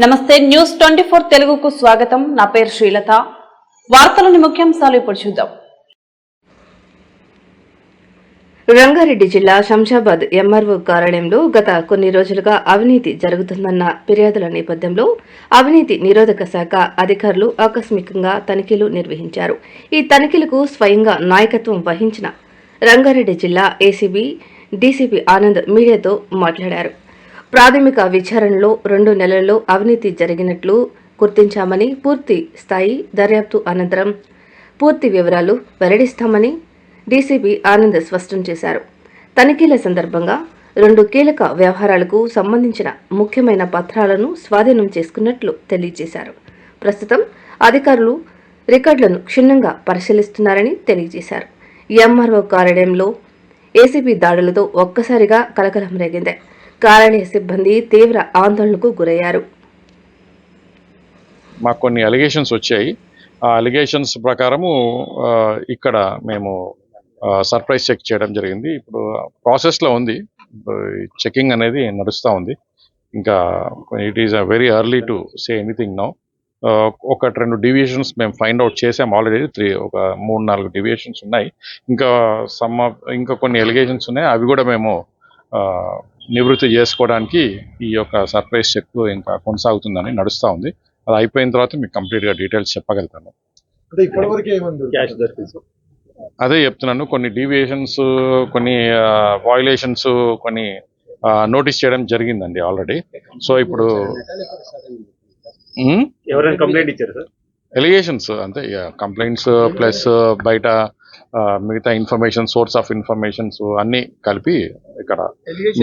నమస్తే న్యూస్ 24 తెలుగుకు స్వాగతం. నా పేరు శ్రీలత. వార్తలోని ముఖ్యాంశాలు ఇప్పుడు చూద్దాం. రంగారెడ్డి జిల్లా శంషాబాద్ ఎంఆర్ఓ కార్యాలయంలో గత కొన్ని రోజులుగా అవినీతి జరుగుతుందన్న ఫిర్యాదుల నేపథ్యంలో అవినీతి నిరోధక శాఖ అధికారులు ఆకస్మికంగా తనిఖీలు నిర్వహించారు. ఈ తనిఖీలకు స్వయంగా నాయకత్వం వహించిన రంగారెడ్డి జిల్లా ఏసీబీ డీసీపీ ఆనంద్ మీడియాతో మాట్లాడారు. ప్రాథమిక విచారణలో 2 నెలల్లో అవినీతి జరిగినట్లు గుర్తించామని, పూర్తి స్థాయి దర్యాప్తు అనంతరం పూర్తి వివరాలు వెల్లడిస్తామని డీసీపీ ఆనంద్ స్పష్టం చేశారు. తనిఖీల సందర్భంగా 2 కీలక వ్యవహారాలకు సంబంధించిన ముఖ్యమైన పత్రాలను స్వాధీనం చేసుకున్నట్లు తెలియజేశారు. ప్రస్తుతం అధికారులు రికార్డులను క్షుణ్ణంగా పరిశీలిస్తున్నారని తెలియజేశారు. ఎంఆర్ఓ కార్యాలయంలో ఏసీబీ దాడులతో ఒక్కసారిగా కలకలం రేగింది. కార్యాలయ సిబ్బంది తీవ్ర ఆందోళనకు గురయ్యారు. మాకు కొన్ని అలిగేషన్స్ వచ్చాయి. ఆ అలిగేషన్స్ ప్రకారము ఇక్కడ మేము సర్ప్రైజ్ చెక్ చేయడం జరిగింది. ఇప్పుడు ప్రాసెస్లో ఉంది, చెకింగ్ అనేది నడుస్తూ ఉంది. ఇంకా it is very early to say anything now. 1-2 deviations మేము ఫైండ్ అవుట్ చేసాం ఆల్రెడీ. ఒక 3-4 డీవియేషన్స్ ఉన్నాయి. ఇంకా కొన్ని అలిగేషన్స్ ఉన్నాయి. అవి కూడా మేము నివృత్తి చేసుకోవడానికి ఈ యొక్క సర్ప్రైజ్ చెక్ ఇంకా కొనసాగుతుందని నడుస్తూ ఉంది. అది అయిపోయిన తర్వాత మీకు కంప్లీట్గా డీటెయిల్స్ చెప్పగలుగుతాను. అదే చెప్తున్నాను, కొన్ని డీవియేషన్స్, కొన్ని వయలేషన్స్, కొన్ని నోటీస్ చేయడం జరిగిందండి ఆల్రెడీ. సో ఇప్పుడు ఎలిగేషన్స్ అంతే, కంప్లైంట్స్ ప్లస్ బయట మిగతా ఇన్ఫర్మేషన్, సోర్స్ ఆఫ్ ఇన్ఫర్మేషన్స్ అన్నీ కలిపి ఇక్కడ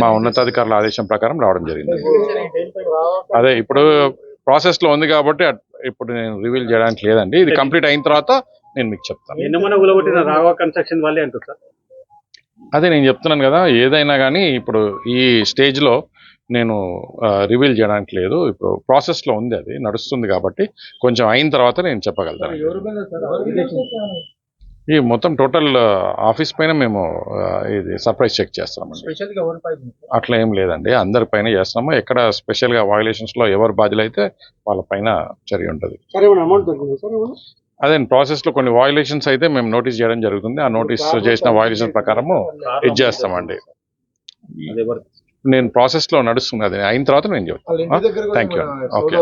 మా ఉన్నతాధికారుల ఆదేశం ప్రకారం రావడం జరిగింది. అదే ఇప్పుడు ప్రాసెస్లో ఉంది కాబట్టి ఇప్పుడు నేను రివీల్ చేయడానికి లేదండి. ఇది కంప్లీట్ అయిన తర్వాత నేను మీకు చెప్తాను. అదే నేను చెప్తున్నాను కదా, ఏదైనా కానీ ఇప్పుడు ఈ స్టేజ్లో నేను రివీల్ చేయడానికి లేదు. ఇప్పుడు ప్రాసెస్లో ఉంది, అది నడుస్తుంది కాబట్టి కొంచెం అయిన తర్వాత నేను చెప్పగలుగుతాను. ఈ మొత్తం టోటల్ ఆఫీస్ పైన మేము ఇది సర్ప్రైజ్ చెక్ చేస్తామండి. అట్లా ఏం లేదండి, అందరి పైన చేస్తున్నాము. ఎక్కడ స్పెషల్గా వయలేషన్స్లో ఎవరు బాధ్యులైతే వాళ్ళ పైన చర్య ఉంటుంది. అదే ప్రాసెస్లో కొన్ని వయలేషన్స్ అయితే మేము నోటీస్ చేయడం జరుగుతుంది. ఆ నోటీస్ చేసిన వయలేషన్ ప్రకారము ఇది చేస్తామండి. నేను ప్రాసెస్లో నడుస్తుంది, అది అయిన తర్వాత నేను చెప్తాను. Thank you. ఓకే.